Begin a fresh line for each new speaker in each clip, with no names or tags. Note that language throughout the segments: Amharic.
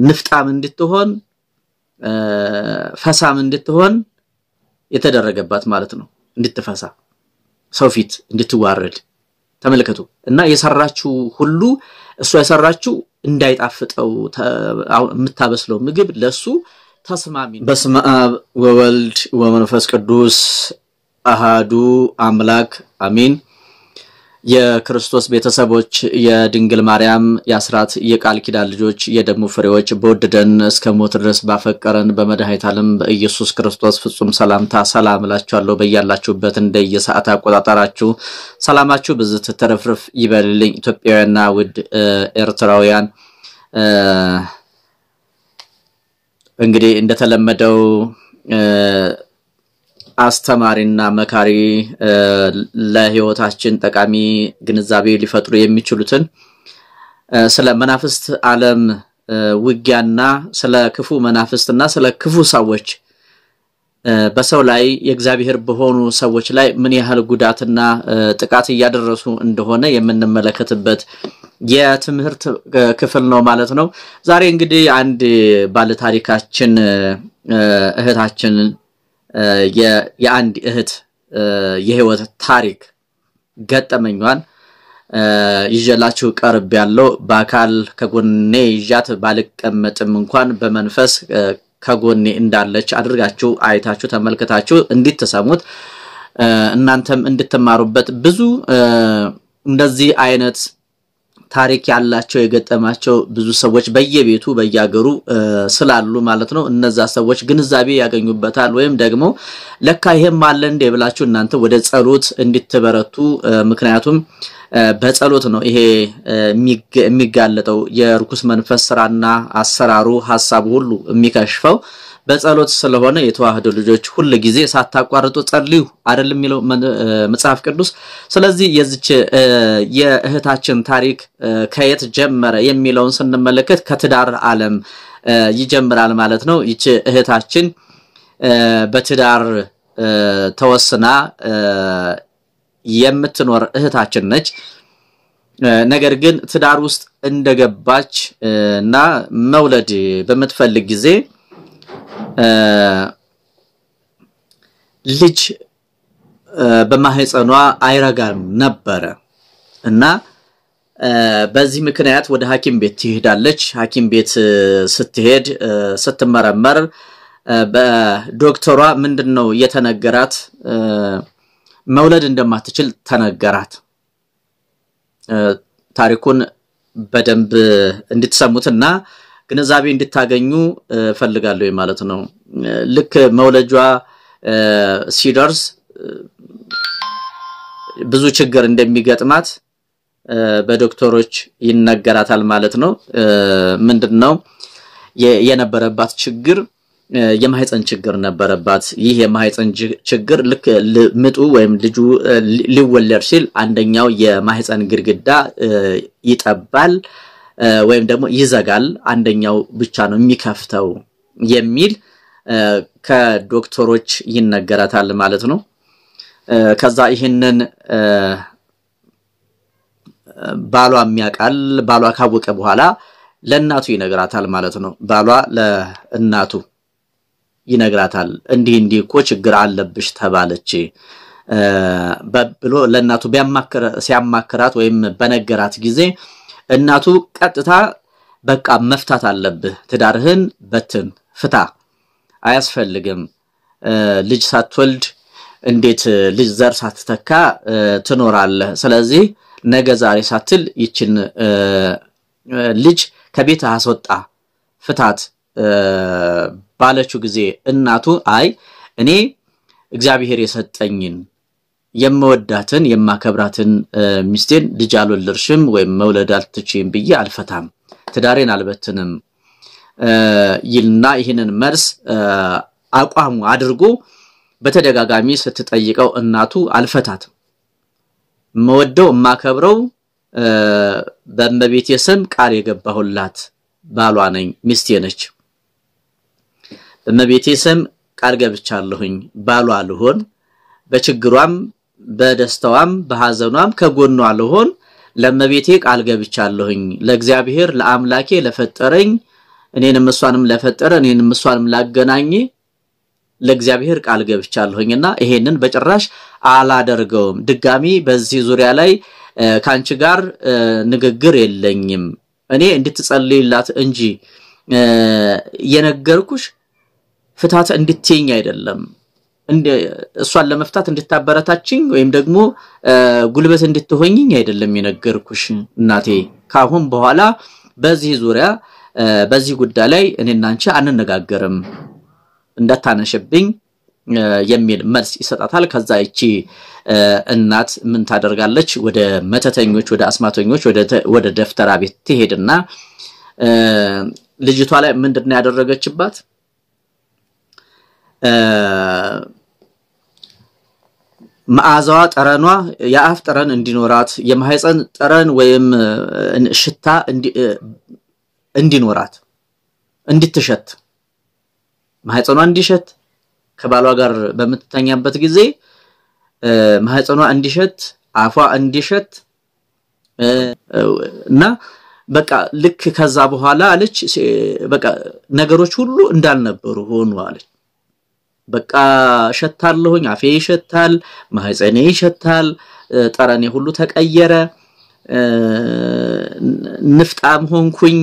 ንፍጣም እንድትሆን ፈሳም እንድትሆን የተደረገባት ማለት ነው እንድትፈሳ ሰው ፊት እንድትዋረድ ተመልከቱ እና የሰራችሁ ሁሉ እሱ የሰራችሁ እንዳይጣፍጠው የምታበስለው ምግብ ለሱ ተስማሚ በስመ አብ ወወልድ ወመንፈስ ቅዱስ አሃዱ አምላክ አሜን የክርስቶስ ቤተሰቦች የድንግል ማርያም ያስራት የቃል ኪዳን ልጆች የደሙ ፍሬዎች በወደደን እስከ ሞት ድረስ ባፈቀረን በመድኃኒተ ዓለም በኢየሱስ ክርስቶስ ፍጹም ሰላምታ ሰላም እላችኋለሁ በእያላችሁበት እንደየሰዓት አቆጣጣራችሁ ሰላማችሁ በዝት ተረፍርፍ ይበልልኝ ኢትዮጵያውያንና ውድ ኤርትራውያን እንግዲህ እንደተለመደው አስተማሪና መካሪ ለህይወታችን ጠቃሚ ግንዛቤ ሊፈጥሩ የሚችሉትን ስለ መናፍስት ዓለም ውጊያና ስለ ክፉ መናፍስትና ስለ ክፉ ሰዎች በሰው ላይ የእግዚአብሔር በሆኑ ሰዎች ላይ ምን ያህል ጉዳትና ጥቃት ያደረሱ እንደሆነ የምንመለከትበት የትምህርት ክፍል ነው ማለት ነው ዛሬ እንግዲህ አንድ ባለ ታሪካችን እህታችን የአንድ እህት የህይወት ታሪክ ገጠመኛን ይጀላችሁ ቀርብ ያለው በአካል ከጎኔ ይጃት ባልቀመጥም እንኳን በመንፈስ ከጎኔ እንዳለች አድርጋችሁ አይታችሁ ተመልከታችሁ እንድትሰሙት እናንተም እንድትማሩበት ብዙ እንደዚህ አይነት ታሪክ ያላቸው የገጠማቸው ብዙ ሰዎች በየቤቱ በያገሩ ስላሉ ማለት ነው እነዛ ሰዎች ግንዛቤ ያገኙበታል ወይም ደግሞ ለካ ይሄም አለ እንደ ብላችሁ እናንተ ወደ ጸሎት እንድትበረቱ ምክንያቱም በጸሎት ነው ይሄ የሚጋለጠው የርኩስ መንፈስ ስራና አሰራሩ ሐሳብ ሁሉ የሚከሽፈው በጸሎት ስለሆነ የተዋህዶ ልጆች ሁሉ ጊዜ ሳታቋርጡ ጸልዩ አይደለም የሚለው መጽሐፍ ቅዱስ ስለዚህ የዚች የእህታችን ታሪክ ከየት ጀመረ የሚለውን ስንመለከት ከትዳር ዓለም ይጀምራል ማለት ነው ይች እህታችን በትዳር ተወስና የምትኖር እህታችን ነች ነገር ግን ትዳር ውስጥ እንደገባች እና መውለድ በመትፈልግ ጊዜ ልጅ በማህፀኗ አይረጋም ነበር እና በዚህ ምክንያት ወደ ሐኪም ቤት ትሄዳለች ሐኪም ቤት ስትሄድ ስትመረመር በዶክተሯ ምንድነው የተነገራት መውለድ እንደማትችል ተነገራት ታሪኩን በደንብ እንድትሰሙትና ግንዛቤ እንድታገኙ ፈልጋለሁ ማለት ነው ልክ መውለጇ ሲደርስ ብዙ ችግር እንደሚገጥማት በዶክተሮች ይነገራታል ማለት ነው ምንድነው የነበረባት ችግር የማህፀን ችግር ነበረባት ይህ የማህፀን ችግር ልክ ምጡ ወይም ልጁ ሊወለድ ሲል አንደኛው የማህፀን ግድግዳ ይጠባል ወይም ደግሞ ይዘጋል አንደኛው ብቻ ነው የሚከፍተው የሚል ከዶክተሮች ይነገራታል ማለት ነው ከዛ ይሄንን ባሏ የሚያቃል ባሏ ካወቀ በኋላ ለእናቱ ይነግራታል ማለት ነው ባሏ ለእናቱ ይነግራታል እንዲህ እኮ ችግር አለብሽ ተባለች ብሎ ለእናቱ ሲያማክራት ወይም በነገራት ጊዜ እናቱ ቀጥታ በቃ መፍታት አለብህ ትዳርህን በትን ፍታ አያስፈልግም ልጅ ሳትወልድ እንዴት ልጅ ዘር ሳትተካ ትኖራለህ ስለዚህ ነገ ዛሬ ሳትል ይችን ልጅ ከቤት አስወጣ ፍታት ባለችው ጊዜ እናቱ አይ እኔ እግዚአብሔር የሰጠኝን የምወዳትን የማከብራትን ሚስቴን ልጅ አልወለድሽም ወይም መውለድ አልትችይም ብዬ አልፈታም ትዳሬን አልበትንም ይልና ይሄንን መርስ አቋሙ አድርጎ በተደጋጋሚ ስትጠይቀው እናቱ አልፈታትም መወደው ማከብረው በእመቤቴ ስም ቃል የገባሁላት ባሏ ነኝ ሚስቴ ነች በእመቤቴ ስም ቃል ገብቻለሁኝ ባሏ ልሆን በችግሯም በደስታዋም በሐዘኗም ከጎኗ ልሆን ለእመቤቴ ቃል ገብቻለሁኝ ለእግዚአብሔር ለአምላኬ ለፈጠረኝ እኔንም እሷንም ለፈጠረ እኔንም እሷንም ላገናኝ ለእግዚአብሔር ቃል ገብቻለሁኝና ይሄንን በጭራሽ አላደርገውም ድጋሚ በዚህ ዙሪያ ላይ ካንቺ ጋር ንግግር የለኝም እኔ እንድትጸልይላት እንጂ የነገርኩሽ ፍታት እንድትይኝ አይደለም እሷን ለመፍታት እንድታበረታችኝ ወይም ደግሞ ጉልበት እንድትሆኝኝ አይደለም የነገርኩሽ እናቴ ካሁን በኋላ በዚህ ዙሪያ በዚህ ጉዳይ ላይ እኔና አንቺ አንነጋገርም እንዳታነሽብኝ የሚል መልስ ይሰጣታል ከዛ እቺ እናት ምን ታደርጋለች ወደ መተተኞች ወደ አስማተኞች ወደ ደፍተራ ቤት ትሄድና ልጅቷ ላይ ምንድነው ያደረገችባት መዓዛዋ ጠረኗ የአፍ ጠረን እንዲኖራት የማህፀን ጠረን ወይም ሽታ እንዲኖራት እንድትሸት ማህፀኗ እንዲሸት ከባሏ ጋር በመተኛበት ጊዜ ማህፀኗ እንዲሸት አፏ እንዲሸት እና በቃ ልክ ከዛ በኋላ አለች በቃ ነገሮች ሁሉ እንዳልነበሩ ሆኑ አለች በቃ ሸታለሁኝ አፌ ይሸታል ማህፀኔ ይሸታል ጠረኔ ሁሉ ተቀየረ ንፍጣም ሆንኩኝ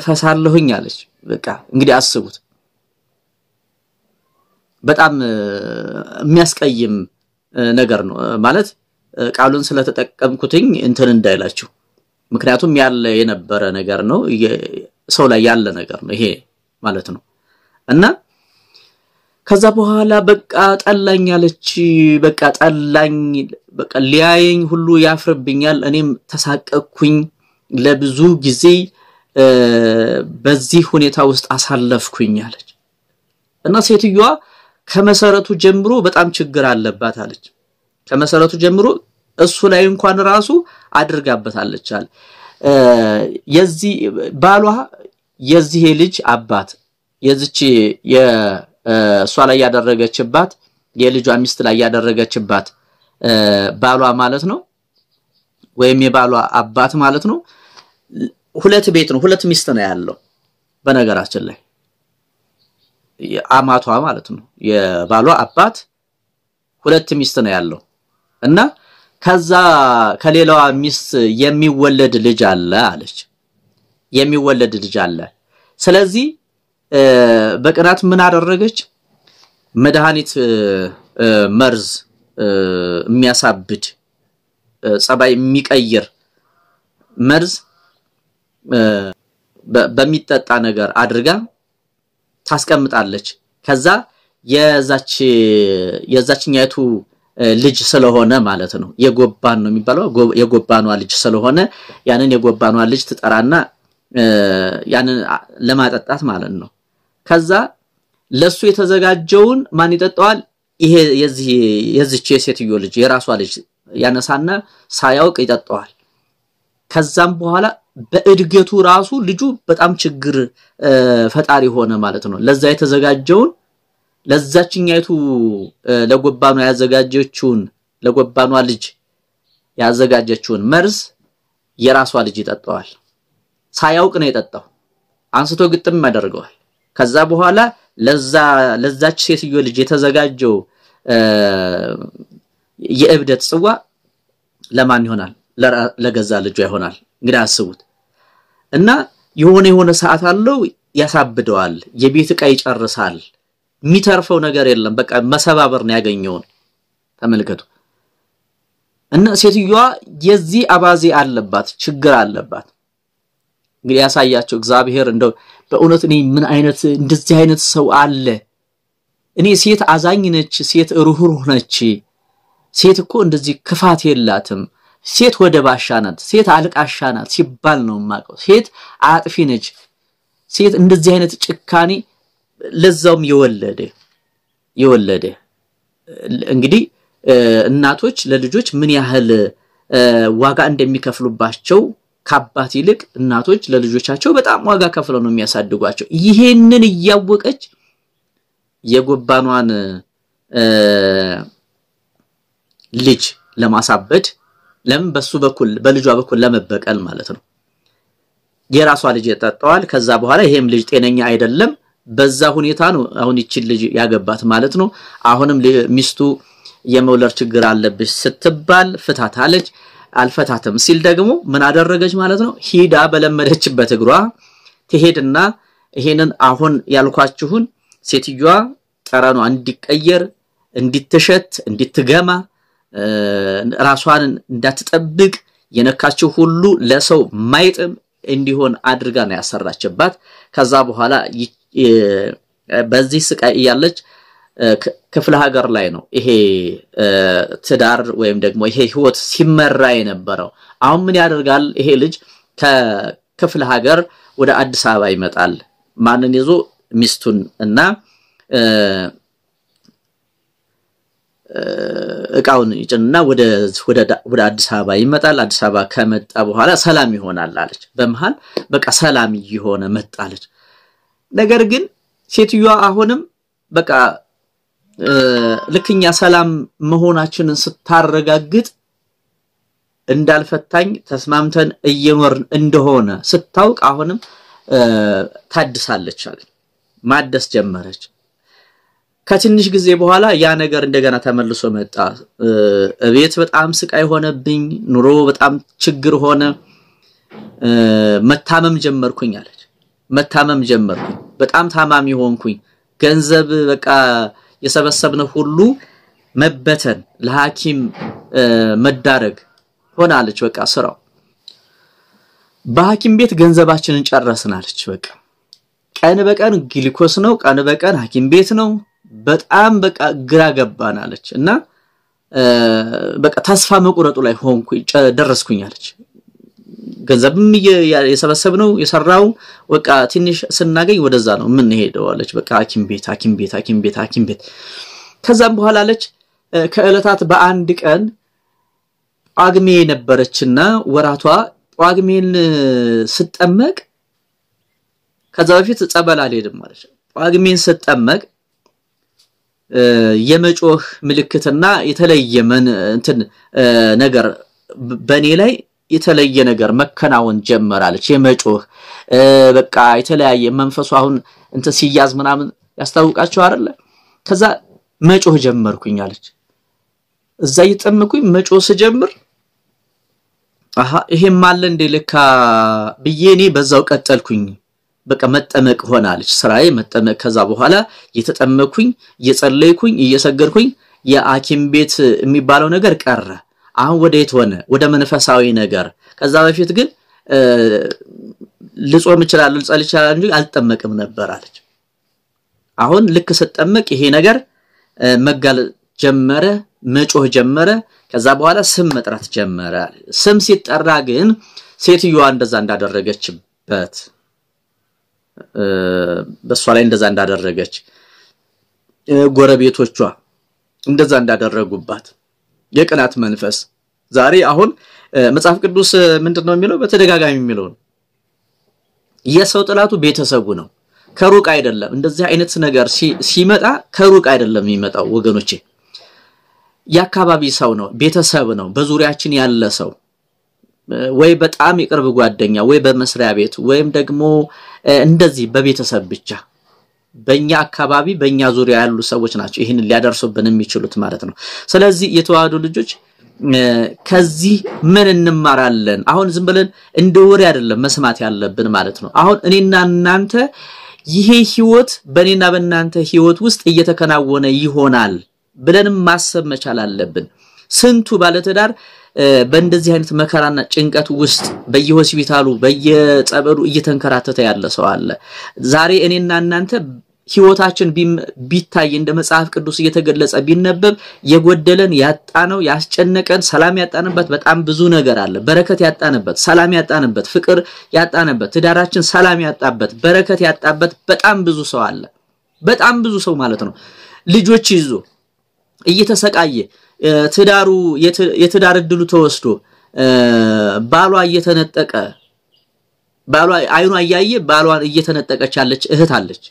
ፈሳለሁኝ አለች በቃ እንግዲህ አስቡት በጣም የሚያስቀይም ነገር ነው ማለት ቃሉን ስለተጠቀምኩትኝ እንትን እንዳይላችሁ ምክንያቱም ያለ የነበረ ነገር ነው ሰው ላይ ያለ ነገር ነው ይሄ ማለት ነው እና ከዛ በኋላ በቃ ጠላኝ አለች በቃ ጠላኝ በቃ ሊያየኝ ሁሉ ያፍርብኛል እኔም ተሳቀቅኩኝ ለብዙ ጊዜ በዚህ ሁኔታ ውስጥ አሳለፍኩኝ አለች እና ሴትዮዋ ከመሰረቱ ጀምሮ በጣም ችግር አለባት አለች ከመሰረቱ ጀምሮ እሱ ላይ እንኳን ራሱ አድርጋበታለች አለ የዚህ ባሏ የዚህ ልጅ አባት የዚች እሷ ላይ ያደረገችባት የልጇ ሚስት ላይ ያደረገችባት ባሏ ማለት ነው ወይም የባሏ አባት ማለት ነው ሁለት ቤት ነው ሁለት ሚስት ነው ያለው በነገራችን ላይ አማቷ ማለት ነው የባሏ አባት ሁለት ሚስት ነው ያለው እና ከዛ ከሌላዋ ሚስት የሚወለድ ልጅ አለ አለች የሚወለድ ልጅ አለ ስለዚህ በቀናት ምን አደረገች መድኃኒት መርዝ የሚያሳብድ ጸባይ የሚቀይር መርዝ በሚጠጣ ነገር አድርጋ ታስቀምጣለች ከዛ የዛችኛይቱ ልጅ ስለሆነ ማለት ነው የጎባን ነው የሚባለው የጎባኗ ልጅ ስለሆነ ያንን የጎባኗ ልጅ ትጠራና ያንን ለማጠጣት ማለት ነው ከዛ ለሱ የተዘጋጀውን ማን ይጠጣዋል ይሄ የዚች የሴትዮ ልጅ የራሷ ልጅ ያነሳና ሳያውቅ ይጠጣዋል ከዛም በኋላ በእድገቱ ራሱ ልጁ በጣም ችግር ፈጣሪ ሆነ ማለት ነው ለዛ የተዘጋጀውን ለዛችኛይቱ ለጎባኗ ያዘጋጀችውን ለጎባኗ ልጅ ያዘጋጀችውን መርዝ የራሷ ልጅ ይጠጣዋል ሳያውቅ ነው የጠጣው አንስቶ ግጥም ያደርገዋል ከዛ በኋላ ለዛች ሴትዮ ልጅ የተዘጋጀው የእብደት ጽዋ ለማን ይሆናል ለገዛ ልጇ ይሆናል እንግዲህ አስቡት እና የሆነ ሰዓት አለው ያሳብደዋል የቤት ዕቃ ይጨርሳል የሚተርፈው ነገር የለም በቃ መሰባበር ነው ያገኘው ተመልከቱ እና ሴትዮዋ የዚህ አባዜ አለባት ችግር አለባት እንግዲህ ያሳያቸው እግዚአብሔር እንደው በእውነት እኔ ምን አይነት እንደዚህ አይነት ሰው አለ እኔ ሴት አዛኝ ነች ሴት ሩህሩህ ነች ሴት እኮ እንደዚህ ክፋት የላትም ሴት ወደ ባሻናት ሴት አልቃሻ ናት ሲባል ነው ማቀው ሴት አጥፊ ነች ሴት እንደዚህ አይነት ጭካኔ ለዛውም የወለደ እንግዲህ እናቶች ለልጆች ምን ያህል ዋጋ እንደሚከፍሉባቸው ከአባት ይልቅ እናቶች ለልጆቻቸው በጣም ዋጋ ከፍለው ነው የሚያሳድጓቸው ይሄንን ያወቀች የጎባኗን ልጅ ለማሳበድ ለምን በሱ በኩል በልጇ በኩል ለመበቀል ማለት ነው የራሷ ልጅ ያጣጣዋል ከዛ በኋላ ይሄም ልጅ ጤነኛ አይደለም በዛ ሁኔታ ነው አሁን እቺ ልጅ ያገባት ማለት ነው አሁንም ሚስቱ የመውለድ ችግር አለብሽ ስትባል ፍታታለች አልፈታተም ሲል ደግሞ ምን አደረገች ማለት ነው ሂዳ በለመደችበት እግሯ ትሄድና ይሄንን አሁን ያልኳችሁን ሴትዮዋ ጠራኗ እንዲቀየር እንዲትሸት እንዲትገማ ራሷን እንዳትጠብቅ የነካችው ሁሉ ለሰው ማይጥም እንዲሆን አድርጋ ነው ያሰራችባት ከዛ በኋላ በዚህ ስቃይ ያለች ክፍለ ሀገር ላይ ነው ይሄ ትዳር ወይም ደግሞ ይሄ ህይወት ሲመራ የነበረው አሁን ምን ያደርጋል ይሄ ልጅ ከክፍለ ሀገር ወደ አዲስ አበባ ይመጣል ማንን ይዞ ሚስቱን እና እቃውን ይጭንና ወደ አዲስ አበባ ይመጣል አዲስ አበባ ከመጣ በኋላ ሰላም ይሆናል አለች በመሃል በቃ ሰላም ይሆነ መጣለች ነገር ግን ሴትዮዋ አሁንም በቃ ለክኛ ሰላም መሆናችንን ስታረጋግጥ እንዳልፈታኝ ተስማምተን እየኖርን እንደሆነ ስታውቅ አሁንም ታድሳለች አለ ማደስ ጀመረች ከትንሽ ጊዜ በኋላ ያ ነገር እንደገና ተመልሶ መጣ እቤት በጣም ስቃይ ሆነብኝ ኑሮ በጣም ችግር ሆነ መታመም ጀመርኩኝ አለች መታመም ጀመርኩኝ በጣም ታማሚ ሆንኩኝ ገንዘብ በቃ የሰበሰብነው ሁሉ መበተን ለሐኪም መዳረግ ሆናለች በቃ ስራው በሐኪም ቤት ገንዘባችንን ጨረስናለች በቃ ቀን በቀን ግሊኮስ ነው ቀን በቀን ሐኪም ቤት ነው በጣም በቃ ግራ ገባናለች እና በቃ ተስፋ መቁረጡ ላይ ሆንኩኝ ደረስኩኝ አለች ገንዘብም የሰበሰብነው የሰራው በቃ ትንሽ ስናገኝ ወደዛ ነው ምን ሄደው አለች በቃ ሐኪም ቤት ከዛም በኋላ አለች ከእለታት በአንድ ቀን ጳግሜ ነበረችና ወራቷ ጳግሜን ስትጠመቅ ከዛ በፊት ጸበል አልሄድም ማለት ጳግሜን ስትጠመቅ የመጮህ ምልክትና የተለየ እንትን ነገር በኔ ላይ የተለየ ነገር መከናወን ጀመራለች የመጮህ በቃ የተለያየ መንፈሱ አሁን እንትን ሲያዝ ምናምን ያስታውቃቸው አይደለ ከዛ መጮህ ጀመርኩኝ አለች እዛ ይጠመኩኝ መጮህ ስጀምር ይሄም ማለ እንደልካ በየኔ በዛው ቀጠልኩኝ በቃ መጠመቅ ሆናለች ስራዬ መጠመቅ ከዛ በኋላ የተጠመኩኝ እየጸለይኩኝ እየሰገድኩኝ የሐኪም ቤት የሚባለው ነገር ቀረ አሁን ወዴት ሆነ ወደ መንፈሳዊ ነገር ከዛ በፊት ግን ልጾም ይችላል ልጸልይ ይችላል እንጂ አልጠመቅም ነበር አለች አሁን ልክ ስትጠመቅ ይሄ ነገር መጋል ጀመረ መጮህ ጀመረ ከዛ በኋላ ስም መጥራት ጀመረ ስም ሲጠራ ግን ሴትዮዋ እንደዛ እንዳደረገችበት በሷ ላይ እንደዛ እንዳደረገች ጎረቤቶቿ እንደዛ እንዳደረጉባት የቅናት መንፈስ ዛሬ አሁን መጽሐፍ ቅዱስ ምንድነው የሚለው በተደጋጋሚ የሚለው የሰው ጥላቱ ቤተሰቡ ነው ከሩቅ አይደለም እንደዚህ አይነት ነገር ሲመጣ ከሩቅ አይደለም የሚመጣው ወገኖቼ ያካባቢ ሰው ነው ቤተሰብ ነው በዙሪያችን ያለ ሰው ወይ በጣም ይቅርብ ጓደኛ ወይ በመስሪያ ቤት ወይም ደግሞ እንደዚህ በቤተሰብ ብቻ በእኛ አካባቢ በእኛ ዙሪያ ያሉ ሰዎች ናቸው ይሄን ሊያደርሱብን የሚችሉት ማለት ነው ስለዚህ የተዋህዶ ልጆች ከዚህ ምን እንማራለን አሁን ዝም ብለን እንደወሬ አይደለም መስማት ያለብን ማለት ነው አሁን እኔና እናንተ ይሄ ህይወት በእኔና በእናንተ ህይወት ውስጥ እየተከናወነ ይሆናል ብለንም ማሰብ መቻል አለብን ስንቱ ባለተዳር በእንደዚህ አይነት መከራና ጭንቀት ውስጥ በየሆስፒታሉ በየጸበሉ እየተንከራተተ ያለ ሰው አለ ዛሬ እኔና እናንተ ህይወታችን ቢታይ እንደ መጽሐፍ ቅዱስ እየተገለጸ ቢነበብ የጎደለን ያጣነው ያስጨነቀን ሰላም ያጣንበት በጣም ብዙ ነገር አለ በረከት ያጣንበት ሰላም ያጣንበት ፍቅር ያጣንበት ትዳራችን ሰላም ያጣበት በረከት ያጣበት በጣም ብዙ ሰው አለ በጣም ብዙ ሰው ማለት ነው ልጆች ይዞ እየተሰቃየ ትዳሩ የትዳር እድሉ ተወስዶ ባሏ እየተነጠቀ ባሏ አይኗ ያያየ ባሏን እየተነጠቀች ያለች እህት አለች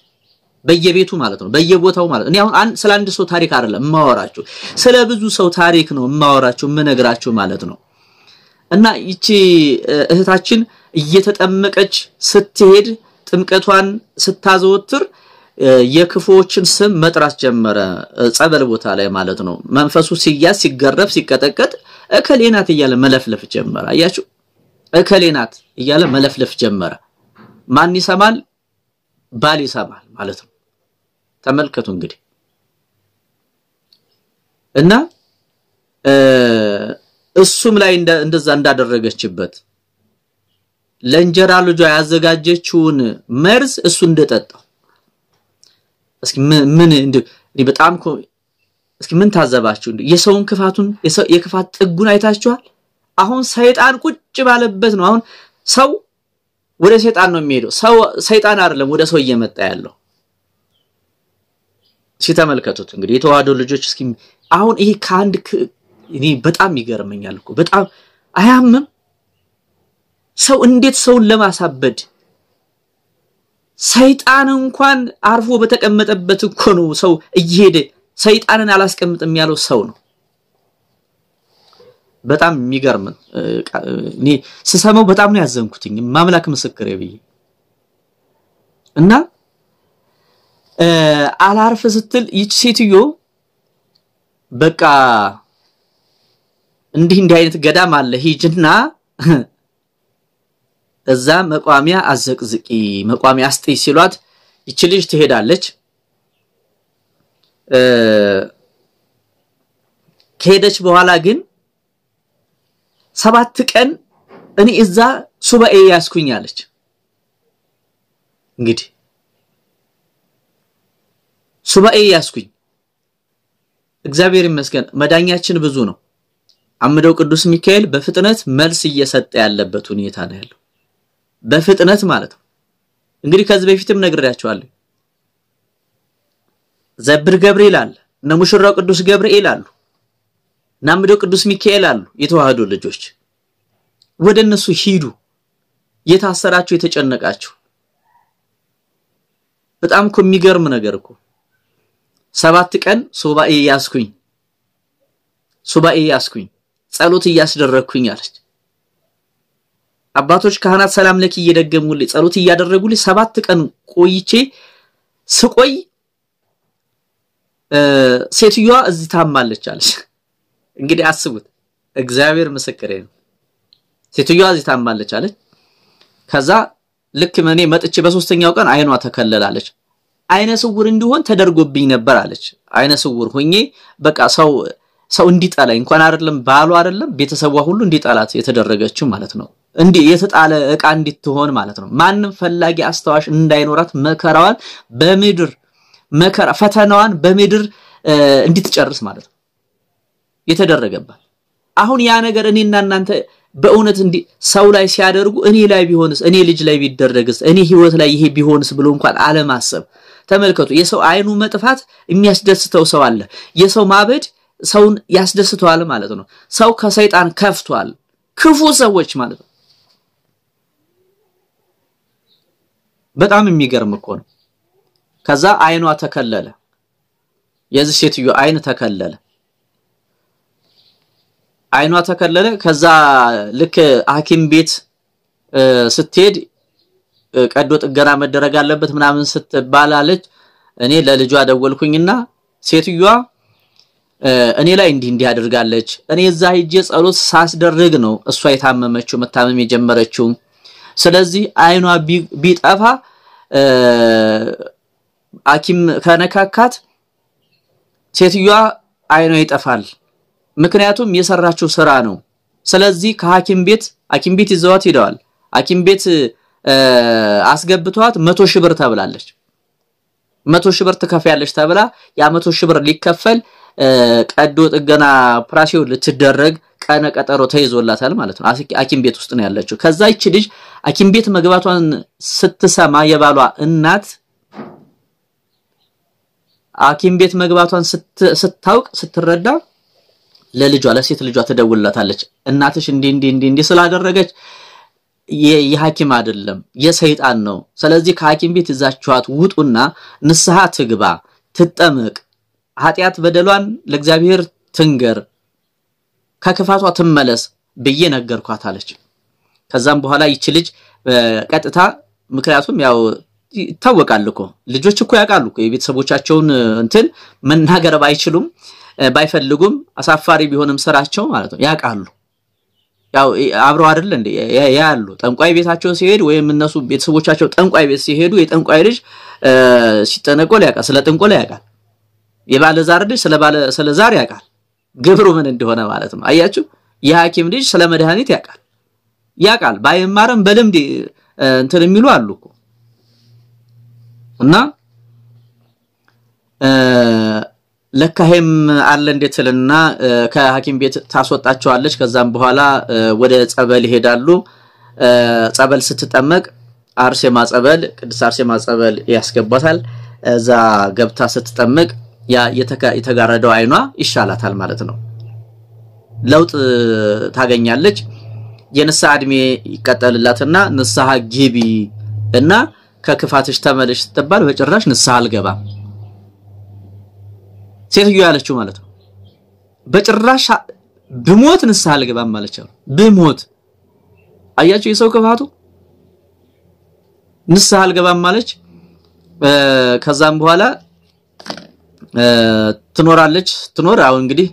በየቤቱ ማለት ነው በየቦታው ማለት እኔ አሁን ስለ አንድ ሰው ታሪክ አይደለም ማወራችሁ ስለ ብዙ ሰው ታሪክ ነው ማወራችሁ ምነግራችሁ ማለት ነው እና ይቺ እህታችን እየተጠመቀች ስትሄድ ጥምቀቷን ስታዘወትር የክፎችን ስም መጥራት ጀመረ ጸበል ቦታ ላይ ማለት ነው መንፈሱ ሲያስ ሲገረፍ ሲቀጠቀጥ እከሌናት እያለ መለፍለፍ ጀመረ አያችሁ እከሌናት እያለ መለፍለፍ ጀመረ ማን ይሰማል ባል ይሰማል ማለት ነው ተመልከቱ እንግዲህ እና እሱም ላይ እንደዛ እንዳደረገችበት ለእንጀራ ልጇ ያዘጋጀችውን መርዝ እሱ እንደጠጣው እስኪ ምን በጣም እስኪ ምን ታዘባችሁ የሰውን ክፋቱን የክፋት ጥጉን አይታችኋል አሁን ሰይጣን ቁጭ ባለበት ነው አሁን ሰው ወደ ሰይጣን ነው የሚሄደው ሰይጣን አይደለም ወደ ሰው እየመጣ ያለው ሲተመልከቱት እንግዲህ የተዋህዶ ልጆች እስኪ አሁን ይሄ ካንድ እኔ በጣም ይገርመኛል እኮ በጣም አያምም ሰው እንዴት ሰውን ለማሳበድ ሰይጣን እንኳን አርፎ በተቀመጠበት እኮ ነው ሰው እየሄደ ሰይጣንን አላስቀምጥም ያለው ሰው ነው በጣም የሚገርም እኔ ስሰማው በጣም ነው ያዘንኩትኝ ማምላክ ምስክሬ ብዬ እና አላርፍ ስትል ይች ሴትዮ በቃ እንዲህ አይነት ገዳም አለ ሂጅና እዛ መቋሚያ አዘቅዝቂ መቋሚያ አስጥይ ሲሏት ይች ልጅ ትሄዳለች ከሄደች በኋላ ግን 7 ቀን እኔ እዛ ሱባኤ ያስኩኛለች እንግዲህ ሱባኤ ያስኩኝ እግዚአብሔር ይመስገን መዳኛችን ብዙ ነው አምደው ቅዱስ ሚካኤል በፍጥነት መልስ እየሰጠ ያለበት ሁኔታ ነው ያለው በፍጥነት ማለት ነው እንግዲህ ከዚህ በፊትም ነግሬያቸዋለሁ ዘብር ገብርኤል አለ ነሙሽራው ቅዱስ ገብርኤል አሉ ናምደው ቅዱስ ሚካኤል አሉ የተዋህዶ ልጆች ወደነሱ ሂዱ የታሰራችሁ የተጨነቃችሁ በጣም እኮ የሚገርም ነገር እኮ 7 ቀን ሱባኤ ያስኩኝ ጸሎት ያስደረኩኝ አለች አባቶች ካህናት ሰላም ለኪ እየደገሙልኝ ጸሎት ያደረጉልኝ 7 ቀን ቆይቼ ስቆይ ሴትዮዋ እዚህ ታማለች አለች እንግዲህ አስቡት እግዚአብሔር ምስክሬ ነው ሴትዮዋ እዚህ ታማለች አለች ከዛ ልክ ማኔ መጥቼ በሶስተኛው ቀን አይኗ ተከለላለች አይነ ስውር እንዲሆን ተደርጎብኝ ነበር አለች አይነ ስውር ሆኜ በቃ ሰው እንዲጣላይ እንኳን አይደለም ባሉ አይደለም ቤተሰቧ ሁሉ እንዲጣላት የተደረገችው ማለት ነው እንዴ የተጣለ ዕቃ እንድትሆን ማለት ነው ማንንም ፈላጊ አስተዋሽ እንዳይኖራት መከራዋን በምድር መከራ ፈተናዋን በምድር እንድትጨርስ ማለት ነው የተደረገባት አሁን ያ ነገር እኔና እናንተ በእውነት እንዲ ሰው ላይ ሲያደርጉ እኔ ላይ ቢሆንስ እኔ ልጅ ላይ ቢደረግስ እኔ ህይወት ላይ ይሄ ቢሆንስ ብሎ እንኳን አለማሰብ ተመልከቱ የሰው አይኑ መጥፋት የሚያስደስተው ሰው አለ የሰው ማበድ ሰውን ያስደስተዋል ማለት ነው ሰው ከሰይጣን ከፍቷል ክፉ ሰዎች ማለት ነው በጣም የሚገርም እኮ ነው ከዛ አይኗ ተከለለ የዚህ ሴትዮ አይን ተከለለ አይኗ ተከለለ ከዛ ልክ ሐኪም ቤት ስትሄድ ቀዶ ጥገና መደረግ አለበት ምናምን ስትባላለች እኔ ለልጇ ደወልኩኝና ሴትዮዋ እኔ ላይ እንዲህ አድርጋለች እኔ እዛ ሂጄ ጸሎት ሳስደርግ ነው እሷ የታመመችው መታመም የጀመረችው ስለዚህ አይኗ ቢጠፋ ሐኪም ከነካካት ሴትዮዋ አይኗ ይጠፋል ምክንያቱም የሰራችው ስራ ነው ስለዚህ ከሐኪም ቤት ይዘዋት ሄደዋል ሐኪም ቤት አስገብቷት 100 ሺህ ብር ተብላለች 100 ሺህ ብር ተከፍያለች ተብላ ያ 100 ሺህ ብር ሊከፈል ቀዶ ጥገና ኦፕራሲዮን ልትደረግ ቀነ ቀጠሮ ተይዞላታል ማለት ነው ሐኪም ቤት ውስጥ ነው ያለችው ከዛ ይች ልጅ ሐኪም ቤት መግባቷን ስትሰማ የባሏ እናት ሐኪም ቤት መግባቷን ስታውቅ ስትረዳ ለልጇ ለሴት ልጇ ተደውልላታለች እናትሽ እንዴ ስላደረገች የሐኪም አይደለም የሰይጣን ነው ስለዚህ ከሐኪም ቤት ይዛችኋት ውጡና ንስሐ ትግባ ትጠመቅ ኃጢያት በደሏን ለእግዚአብሔር ትንገር ከክፋቷ ትመለስ በየ ነገርኳት አለች ከዛም በኋላ ይች ልጅ ቀጥታ ምክንያቱም ያው ይታወቃል እኮ ልጆች እኮ ያውቃሉ እኮ የቤተሰቦቻቸውን እንትን መናገር ባይችሉም ባይፈልጉም አሳፋሪ ቢሆንም ስራቸው ማለት ነው ያውቃሉ ያው አብረው አይደል እንዴ ያያሉ ጠንቋይ ቤታቸው ሲሄድ ወይም እነሱ ቤተሰቦቻቸው ጠንቋይ ቤት ሲሄዱ የጠንቋይ ልጅ ሲጠነቆል ያውቃል ስለ ጠንቆል ያውቃል የባለ ዛር ልጅ ስለ ዛር ያውቃል ግብሩ ምን እንደሆነ ማለት ነው አያችሁ የሐኪም ልጅ ስለ መድኃኒት ያውቃል ባይማርም በልምድ እንትን የሚሉ አሉ እኮ እና ለካሄም አለ እንዴትልና ከሐኪም ቤት ታስወጣቸዋለች ከዛም በኋላ ወደ ጸበል ይሄዳሉ ጸበል ስትጠመቅ አርሴማ ጸበል ቅድስት አርሴማ ጸበል ያስገባታል እዛ ገብታ ስትጠመቅ ያ የተጋረደው አይኗ ይሻላታል ማለት ነው ለውጥ ታገኛለች የንስሐ እድሜ ይቀጠልላትና ንስሐ ግቢ እና ከክፋትሽ ተመለሽ ተባል በጭራሽ ንስሐ አልገባም ሴትዮ ያለችው ማለት ነው በጭራሽ ብሞት ንስሐ አልገባም ማለት ነው ብሞት አያችሁ የሰው ክፋቱ ንስሐ አልገባም ማለት ከዛም በኋላ ትኖራለች አሁን እንግዲህ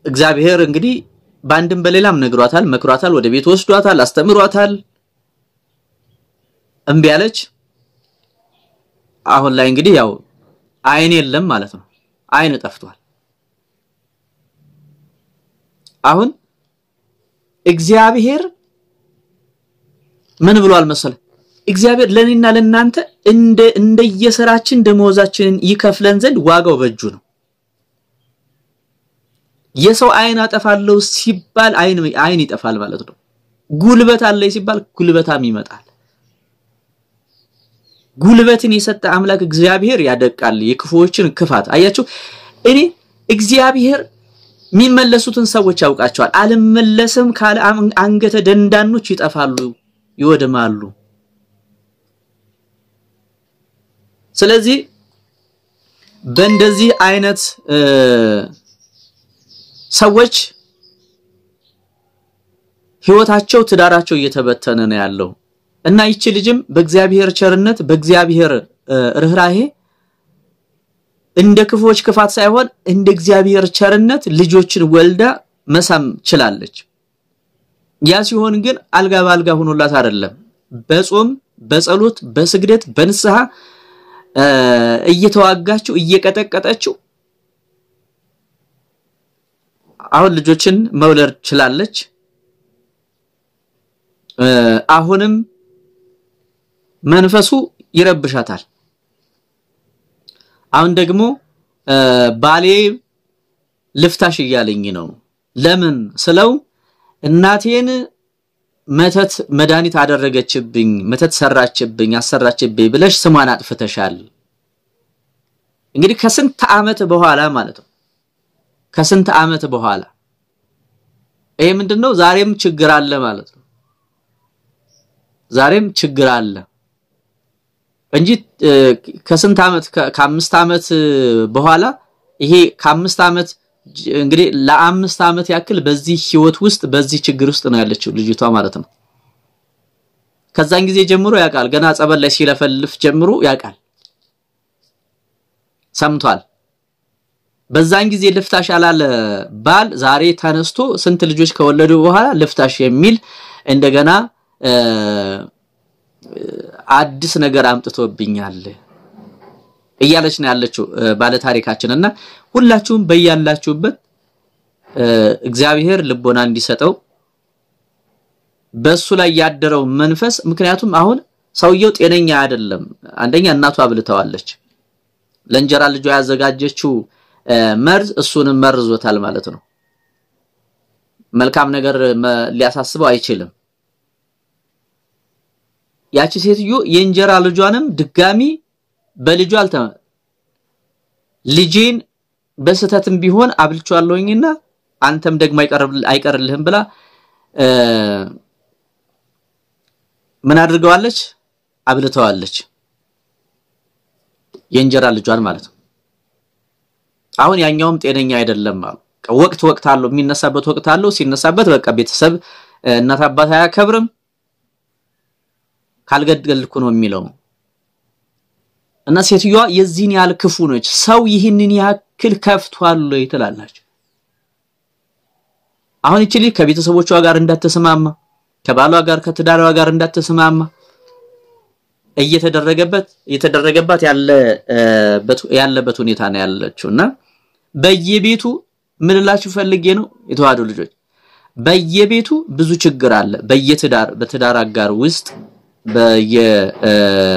እግዚአብሔር እንግዲህ ባንድም በሌላም ነግሯታል መክሯታል ወደ ቤት ወስዷታል አስተምሯታል እምቢ አለች አሁን ላይ እንግዲህ ያው አይን የለም ማለት ነው አይን ጠፍቷል አሁን እግዚአብሔር ምን ብሏል መሰለ እግዚአብሔር ለኔና ለናንተ እንደየሰራችን ደሞዛችንን ይከፍለን ዘንድ ዋጋው በእጁ ነው የሰው አይን አጠፋለው ሲባል አይን ይጠፋል ማለት ነው ጉልበት አለ ሲባል ጉልበታም ይመጣል ጉልበትን የሰጠ አምላክ እግዚአብሔር ያደቃል የክፉዎችን ክፋት አያችሁ እኔ እግዚአብሔር የሚመለሱትን ሰዎች ያውቃቸዋል አልመለስም ካለ አንገተ ደንዳኖች ይጠፋሉ ይወድማሉ ስለዚህ በእንደዚህ አይነት ሰዎች ህይወታቸው ትዳራቸው እየተበተነ ነው ያለው እና ይቺ ልጅም በእግዚአብሔር ቸርነት በእግዚአብሔር ርህራሄ እንደ ክፎች ክፋት ሳይሆን እንደ እግዚአብሔር ቸርነት ልጆችን ወልዳ መሳም ችላለች ያ ሲሆን ግን አልጋ ባልጋ ሆኖላት አይደለም በጾም በጸሎት በስግደት በንስሐ እየተዋጋቸው እየቀጠቀጠችው አሁን ልጆችን መውለድ ችላለች አሁንም መንፈሱ ይረብሻታል አሁን ደግሞ ባሌ ልፍታሽ ይያለኝ ነው ለምን ስለው እናቴን መተት መድኃኒት አደረገችብኝ መተት ሰራችብኝ አሰራችብኝ ብለሽ ስሟን አጥፍተሻል እንግዲህ ከስንት ዓመት በኋላ ማለት ነው ከስንት ዓመት በኋላ ይሄ ምንድነው ዛሬም ችግር አለ ማለት ነው ዛሬም ችግር አለ እንጂ ከስንት ዓመት ከ5 ዓመት በኋላ ይሄ ከ5 ዓመት እንግዲህ ለ5 ዓመት ያክል በዚህ ህይወት ውስጥ በዚህ ችግር ውስጥ ነው ያለችው ልጅቷ ማለት ነው ከዛን ጊዜ ጀምሮ ያቃል ገና ጸበል ላይ ሲለፈልፍ ጀምሮ ያቃል ሰምቷል በዛን ጊዜ ልፍታሽ አላለ ባል ዛሬ ተነስቶ ስንት ልጆች ከወለዱ በኋላ ልፍታሽ የሚል እንደገና አዲስ ነገር አምጥቶብኛል እያለች ነው ያለችው ባለ ታሪካችንና ሁላችሁም በያላችሁበት እግዚአብሔር ልቦና እንዲሰጠው በሱ ላይ ያደረው መንፈስ ምክንያቱም አሁን ሰውየው ጤነኛ አይደለም አንደኛ እናቱ አብልተዋለች ለእንጀራ ልጇ ያዘጋጀችው መርዝ እሱንም መርዞታል ማለት ነው መልካም ነገር ሊያሳስበው አይችልም ያቺ ሴትዮ የእንጀራ ልጇንም ድጋሚ በልጇ ልጄን በስተትም ቢሆን አብልቻለሁኝና አንተም ደግሞ አይቀርልህም ብላ ምን አድርገዋለች አብልተዋለች የእንጀራ ልጇን ማለት ነው አሁን ያኛውም ጤነኛ አይደለም ወቅት አለው የሚነሳበት ወቅት አለው ሲነሳበት በቃ ቤተሰብ እናት አባት አያከብርም ካልገደልኩ ነው የሚለው እና ሴትዮዋ የዚህን ያህል ክፉ ነች ሰው ይህንን ያክል ከፍቷል ይተላላችሁ አሁን እቺ ልጅ ከቤተሰቦቿ ጋር እንዳትስማማ ከባሏ ጋር ከትዳሯ ጋር እንዳትስማማ እየተደረገባት ያለበት ሁኔታ ነው ያለችውና በየቤቱ ምንላችሁ ፈልጌ ነው የተዋዱ ልጆች በየቤቱ ብዙ ችግር አለ በትዳር አጋር ውስጥ በየትዳር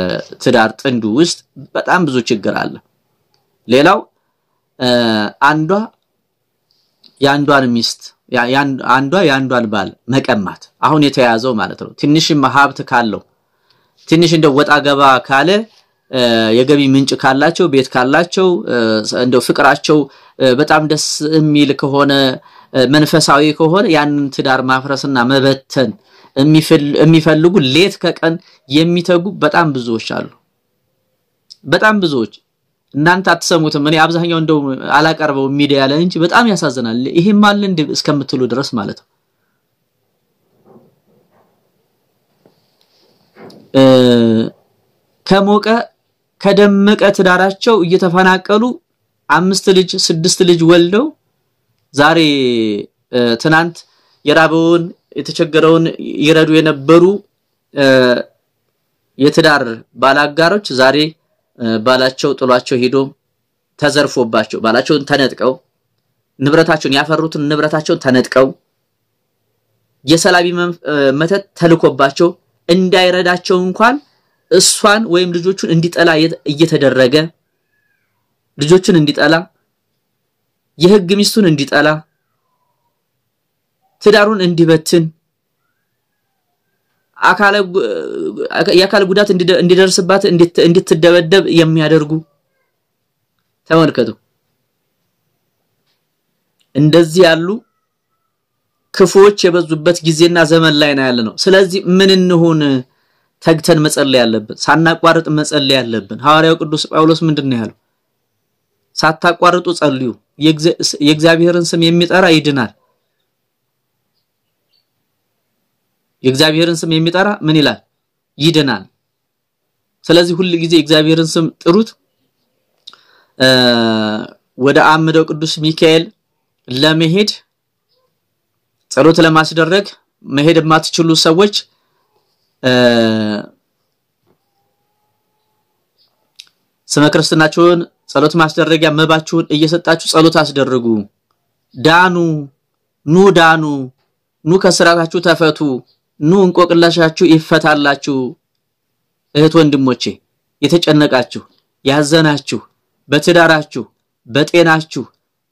ጥንዱ ውስጥ በጣም ብዙ ችግር አለ ሌላው አንዷ ያንዷን ሚስት አንዷ ያንዷን ባል መቀማት አሁን የተያዘው ማለት ነው ትንሽም ሀብት ካለው ትንሽ እንደ ወጣ ገባ ካለ የገቢ ምንጭ ካላቸው ቤት ካላቸው እንደው ፍቅራቸው በጣም ደስ የሚል ከሆነ መንፈሳዊ ከሆነ ያንን ትዳር ማፍረስና መበተን የሚፈልጉ ሌት ከቀን የሚተጉ በጣም ብዙዎች አሉ በጣም ብዙዎች እናንተ አትሰሙትም እኔ አብዛኛው እንደው አላቀርበው ሚዲያ ላይ እንጂ በጣም ያሳዝናል ይሄም አለ እንደ እስከምትሉ ድረስ ማለት ነው ከሞቀ ከደመቀ ትዳራቸው እየተፈናቀሉ 5 ልጅ 6 ልጅ ወልደው ዛሬ ትናንት የራበውን የተቸገረውን ይረዱ የነበሩ የትዳር ባላጋሮች ዛሬ ባላቸው ጥሏቸው ሄዶ ተዘርፎባቸው ባላቸውን ተነጥቀው ንብረታቸውን ያፈሩትን ንብረታቸውን ተነጥቀው የሰላቢ መተት ተልኮባቸው እንዳይረዳቸው እንኳን እሷን ወይም ልጆቹን እንዲጠላ እየተደረገ ልጆቹን እንዲጠላ የህግ ሚስቱን እንዲጠላ ትዳሩን እንዲበትን የአካል ጉዳት እንዲደርስባት እንድትደበደብ የሚያደርጉ ተመልከቱ እንደዚህ ያሉ ክፉዎች የበዙበት ጊዜና ዘመን ላይ ነው ያለነው ስለዚህ ምን እንሆን ተግተን መጸለይ ያለብን ሳናቋርጥ መጸለይ ያለብን ሐዋርያው ቅዱስ ጳውሎስ ምንድነው ያለው ሳታቋርጡ ጸልዩ የእግዚአብሔርን ስም የሚጠራ ይድናል የእግዚአብሔርን ስም የሚጠራ ምን ይላል ይድናል ስለዚህ ሁሉ ጊዜ የእግዚአብሔርን ስም ጥሩት ወደ አምደው ቅዱስ ሚካኤል ለመሄድ ጸሎት ለማስደረግ መሄድ ማትችሉ ሰዎች ስመ ክርስትናችሁን ጸሎት ማስደረጊያ መባችሁን እየሰጣችሁ ጸሎት አስደርጉ ዳኑ ኑ ከስራታችሁ ተፈቱ ኑ እንቆቅላሻችሁ ይፈታላችሁ እህት ወንድሞቼ የተጨነቃችሁ ያዘናችሁ በትዳራችሁ በጤናችሁ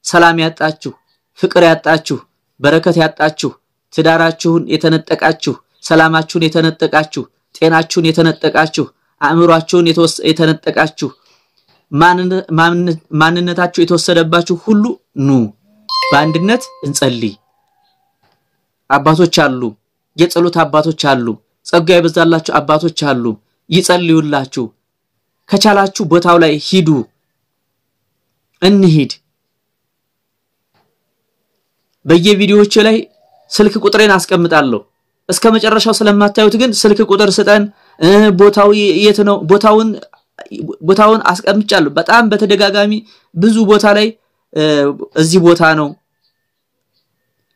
ሰላም ያጣችሁ ፍቅር ያጣችሁ በረከት ያጣችሁ ትዳራችሁን የተነጠቃችሁ ሰላማችሁን የተነጠቃችሁ ጤናችሁን የተነጠቃችሁ አእምሮአችሁን የተነጠቃችሁ ማንነታችሁ የተወሰደባችሁ ሁሉ ኑ በአንድነት እንጸልይ አባቶች አሉ የጸሎት አባቶች አሉ ጸጋ ይበዛላችሁ አባቶች አሉ ይጸልዩላችሁ ከቻላችሁ ቦታው ላይ ሂዱ እንሂድ በየቪዲዮዎች ላይ ስልክ ቁጥሬን አስቀምጣለሁ እስከመጨረሻው ስለማታዩት ግን ስልክ ቁጥር ስጠን ቦታው የት ነው ቦታውን አስቀምጫለሁ በጣም በተደጋጋሚ ብዙ ቦታ ላይ እዚህ ቦታ ነው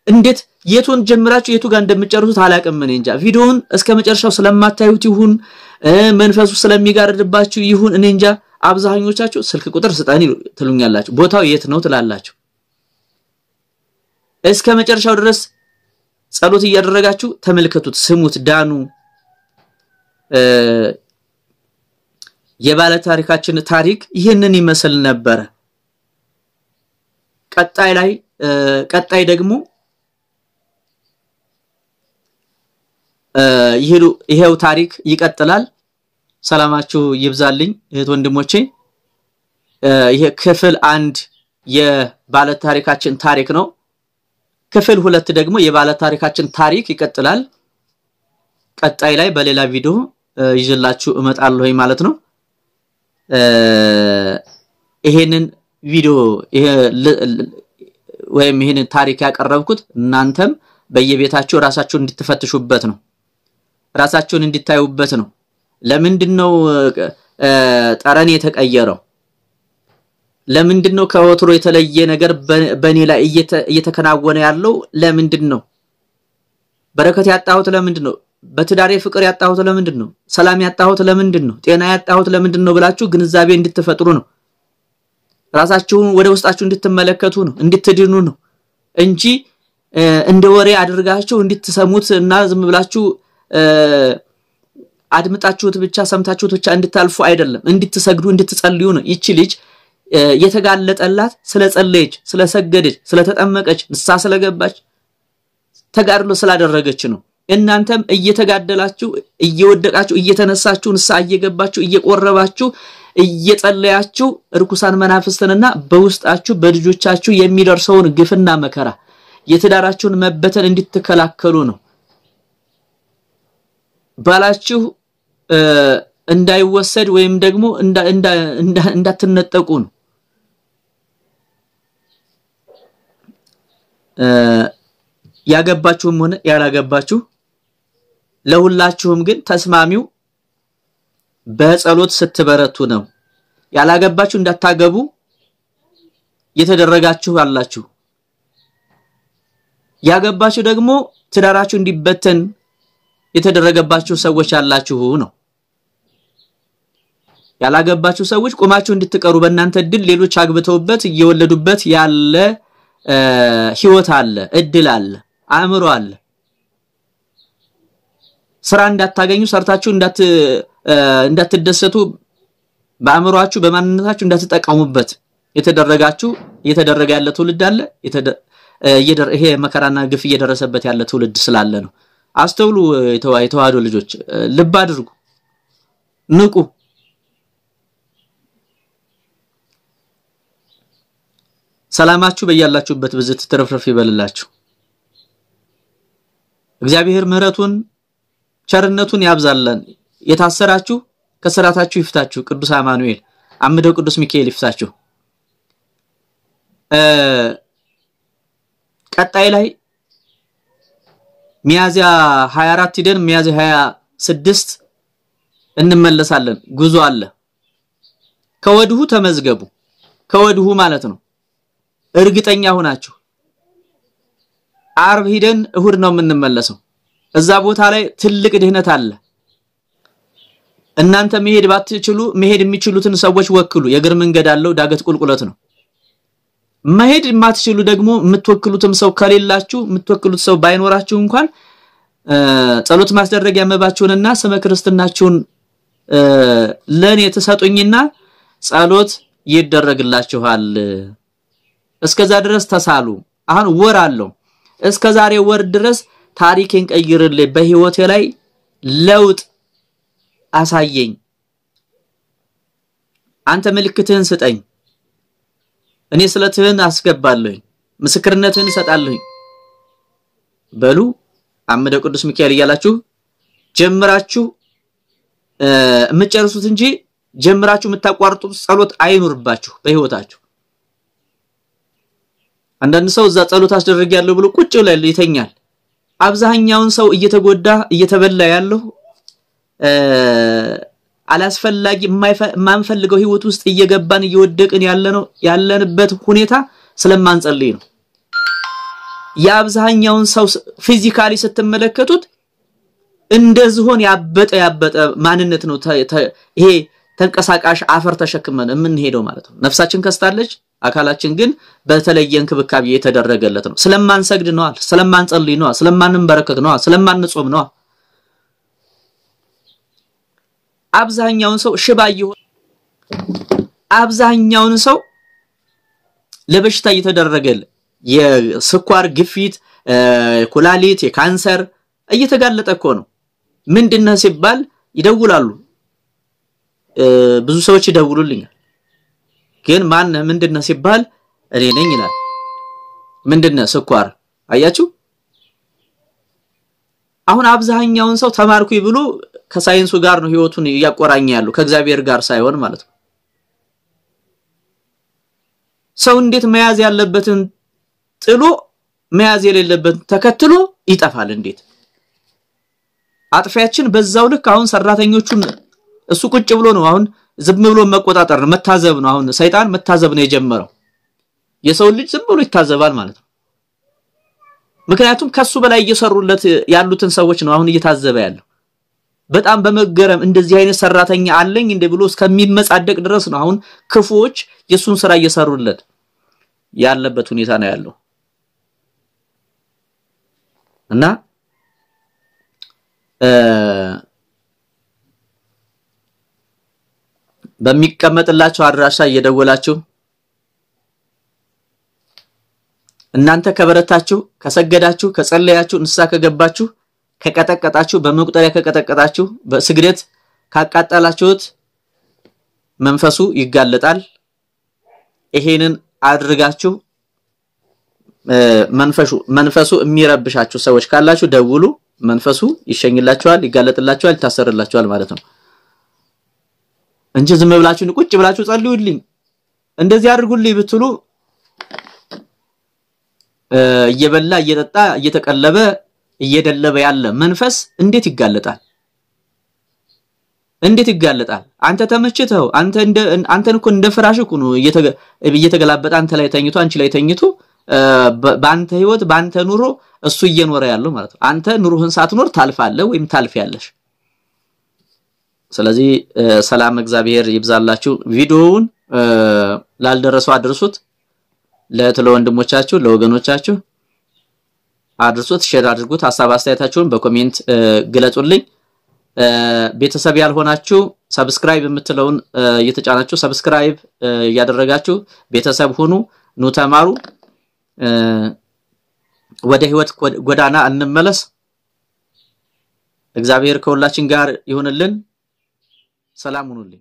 እንዴት የቱን ጀምራችሁ የቱ ጋር እንደምጨርሱት አላቀም እኔ እንጃ ቪዲዮውን እስከመጨረሻው ስለማታዩት ይሁን መንፈሱ ስለሚጋርድባችሁ ይሁን እኔ እንጃ አብዛኞቻችሁ ስልክ ቁጥር ስጠን ትሉኛላችሁ ቦታው የት ነው ትላላችሁ እስከመጨረሻው ድረስ ጸሎት እያደረጋችሁ ተመልከቱት ስሙት ዳኑ የባለ ታሪካችን ታሪክ ይሄንን ይመስል ነበር ቀጣይ ደግሞ ይሄው ታሪክ ይቀጥላል ሰላማችሁ ይብዛልኝ እህት ወንድሞቼ ይሄ ክፍል 1 የባለ ታሪካችን ታሪክ ነው ክፍል 2 ደግሞ የባለ ታሪካችን ታሪክ ይቀጥላል ቀጣይ ላይ በሌላ ቪዲዮ ይዤላችሁ እመጣለሁ ማለት ነው ይሄንን ቪዲዮ ወይም ይሄን ታሪክ ያቀረብኩት እናንተም በየቤታችሁ ራሳችሁን እንድትፈትሹበት ነው ራሳችሁን እንድታዩበት ነው ለምንድነው ጠረን የተቀየረው ለምንድነው ከወትሮ የተለየ ነገር በኔ ላይ እየተከናወነ ያለው ለምንድነው በረከት ያጣሁት ለምንድነው በትዳሬ ፍቅር ያጣሁት ለምንድነው ሰላም ያጣሁት ለምንድነው ጤና ያጣሁት ለምንድነው ብላችሁ ግንዛቤ እንድትፈጥሩ ነው ራሳችሁን ወደ ውስጣችሁ እንድትመለከቱ ነው እንድትድኑ ነው እንጂ እንደ ወሬ አድርጋችሁ እንድትሰሙት እና ዝም ብላችሁ አድምጣችሁት ብቻ ሰምታችሁት ብቻ እንድታልፉ አይደለም እንድትሰግዱ እንድትጸልዩ ነው ይቺ ልጅ የተጋለጠላት ስለጸለየች ስለሰገደች ስለተጠመቀች ንስሐ ስለገባች ተጋድሎ ስላደረገች ነው እናንተም እየተጋደላችሁ እየወደቃችሁ እየተነሳችሁ ንስሐ እየገባችሁ እየቆረባችሁ እየጸለያችሁ ርኩሳን መናፍስትንና በውስጣችሁ በልጆቻችሁ የሚደርሰውን ግፍና መከራ የትዳራችሁን መበተን እንድትከላከሉ ነው ባላችሁ እንዳይወሰድ ወይም ደግሞ እንዳትነጠቁ ነው ያገባችሁም ሆነ ያላገባችሁ ለሁላችሁም ግን ተስማሚው በጸሎት ስትበረቱ ነው ያላገባችሁ እንዳታገቡ የተደረጋችሁ አላችሁ ያገባችሁ ደግሞ ትዳራችሁ እንዲበተን የተደረገባችሁ ሰዎች አላችሁ ነው ያላገባችሁ ሰዎች ቆማችሁ እንድትቀሩ በእናንተ ድል ሌሎች አግብተውበት እየወለዱበት ያለ ህይወት አለ እድል አለ አእምሮ አለ ስራ እንዳታገኙ ሰርታችሁ እንዳትደሰቱ በአእምሮአችሁ በማንነታችሁ እንዳትጠቀሙበት የተደረገ ያለ ትውልድ አለ ይሄ መከራና ግፍ እየደረሰበት ያለ ትውልድ ስላለ ነው አስተውሉ የተዋህዶ ልጆች ልብ አድርጉ ንቁ ሰላማችሁ በእያላችሁበት ብዝት ተረፍረፍ ይበልላችሁ እግዚአብሔር ምህረቱን ቸርነቱን ያብዛልን የታሰራችሁ ከስራታችሁ ይፍታችሁ ቅዱስ አማኑኤል አምደው ቅዱስ ሚካኤል ይፍታችሁ ቀጣይ ላይ ሚያዝያ 24 ይደን ሚያዝያ 26 እንመለሳለን ጉዞ አለ ከወድሁ ተመዝገቡ ከወድሁ ማለት ነው እርግጠኛ ሆናችሁ አርብ ሂደን እሁድ ነው የምንመለሰው እዛ ቦታ ላይ ትልቅ ድህነት አለ እናንተ መሄድ ባትችሉ መሄድ የሚችሉትን ሰዎች ወክሉ የግር መንገድ አለው ዳገት ቁልቁለት ነው መሄድ ማትችሉ ደግሞ የምትወክሉትም ሰው ከሌላችሁ የምትወክሉት ሰው ባይኖራችሁ እንኳን ጸሎት ማስደረግ ያመባችሁንና ስመ ክርስትናችሁን ለኔ ተሰጡኝና ጸሎት ይደረግላችኋል እስከዛ ድረስ ተሳሉ አሁን ወር አለው እስከዛሬ ወር ድረስ ታሪኬን ቀይርልኝ በህይወቴ ላይ ለውጥ አሳየኝ አንተ ምልክትህን ስጠኝ እኔ ስለትህን አስገባለሁ ምስክርነትህን እሰጣለሁ በሉ አምደ ቅዱስ ሚካኤል ይያላችሁ ጀምራችሁ የምትጨርሱት እንጂ ጀምራችሁ የምታቋርጡት ጸሎት አይኑርባችሁ በህይወታችሁ አንዳንድ ሰው እዛ ጸሎት አስደርግ ያለው ብሎ ቁጭ ብሎ ይተኛል አብዛኛውን ሰው እየተጎዳ እየተበላ ያለው አላስፈላጊ ማንፈልገው ህይወት ውስጥ እየገባን እየወደቅን ያለንበት ሁኔታ ስለማንጸልይ ነው ያብዛኛውን ሰው ፊዚካሊ ስትመለከቱት እንደዚሁን ያበጠ ማንነት ነው ይሄ ተንቀሳቃሽ አፈር ተሸክመን የምንሄደው ማለት ነው ነፍሳችን ከስታለች አካላችን ግን በተለየ እንክብካቤ የተደረገለት ነው ስለማንሰግድ ነው ስለማንጸልይ ነው ስለማንበረከክ ነው ስለማንጾም ነው አብዛኛውን ሰው ሽባ ይሆን አብዛኛውን ሰው ለበሽታ እየተደረገለ የስኳር ግፊት ኩላሊት የካንሰር እየተጋለጠ እኮ ነው ምንድነው ሲባል ይደውላሉ ብዙ ሰዎች ይደውሉልኛል ግን ማን ምንድነው ሲባል እኔ ነኝ ይላል ምንድነው ስኳር አያችሁ አሁን አብዛኛውን ሰው ተማርኩ ይብሉ ከሳይንሱ ጋር ነው ህይወቱን ያቆራኛሉ ከእግዚአብሔር ጋር ሳይሆን ማለት ነው ሰው እንዴት መያዝ ያለበትን ጥሎ መያዝ የሌለበት ተከትሎ ይጠፋል እንዴት አጥፊያችን በዛው ልክ አሁን ሰራተኞቹን እሱ ቁጭ ብሎ ነው አሁን ዝም ብሎ መቆጣጠር ነው መታዘብ ነው አሁን ሰይጣን መታዘብ ነው የጀመረው የሰው ልጅ ዝም ብሎ ይታዘባል ማለት ነው ምክንያቱም ከሱ በላይ እየሰሩለት ያሉትን ሰዎች ነው አሁን እየታዘበ ያለው በጣም በመገረም እንደዚህ አይነት ሰራተኛ አለኝ እንደ ብሎ እስከሚመጻደቅ ድረስ ነው አሁን ክፉዎች የሱን ስራ እየሰሩለት ያለበት ሁኔታ ነው ያለው እና በሚቀመጥላችሁ አድራሻ እየደወላችሁ እናንተ ከበረታችሁ ከሰገዳችሁ ከጸለያችሁ ንስሐ ከገባችሁ ከቀጠቀጣችሁ በመቁጠሪያ ከቀጠቀጣችሁ በስግደት ካቃጠላችሁት መንፈሱ ይጋለጣል ይሄንን አድርጋችሁ መንፈሱ የሚረብሻችሁ ሰዎች ካላችሁ ደውሉ መንፈሱ ይሸኝላችኋል ይጋለጥላችኋል ይታሰርላችኋል ማለት ነው እንጂ ዝም ብላችሁ ቁጭ ብላችሁ ጸልዩልኝ እንደዚህ አድርጉልኝ ብትሉ እየበላ እየጠጣ እየተቀለበ እየደለበ ያለ መንፈስ እንዴት ይጋለጣል አንተ ተመችተው አንተን እኮ እንደ ፍራሽኩ ነው እየተገላበጠ አንተ ላይ ተኝቶ አንቺ ላይ ተኝቶ ባንተ ህይወት ባንተ ኑሮ እሱ እየኖረ ያለው ማለት ነው አንተ ኑሮህን ሳትኖር ታልፋለህ ወይም ታልፊያለሽ ስለዚህ ሰላም እግዚአብሔር ይብዛላችሁ ቪዲዮውን ላልደረሰው አድርሱት ለወንድሞቻችሁ ለወገኖቻችሁ አድርሱት ሼር አድርጉት ሐሳብ አስተያየታችሁን በኮሜንት ግለጹልኝ ቤተሰብ ያልሆናችሁ ሰብስክራይብ የምትለውን እየተጫናችሁ ሰብስክራይብ ያደረጋችሁ ቤተሰብ ሁኑ ኑ ተማሩ ወደ ህይወት ጎዳና እንመለስ እግዚአብሔር ከሁላችን ጋር ይሁንልን ሰላም ሁኑልኝ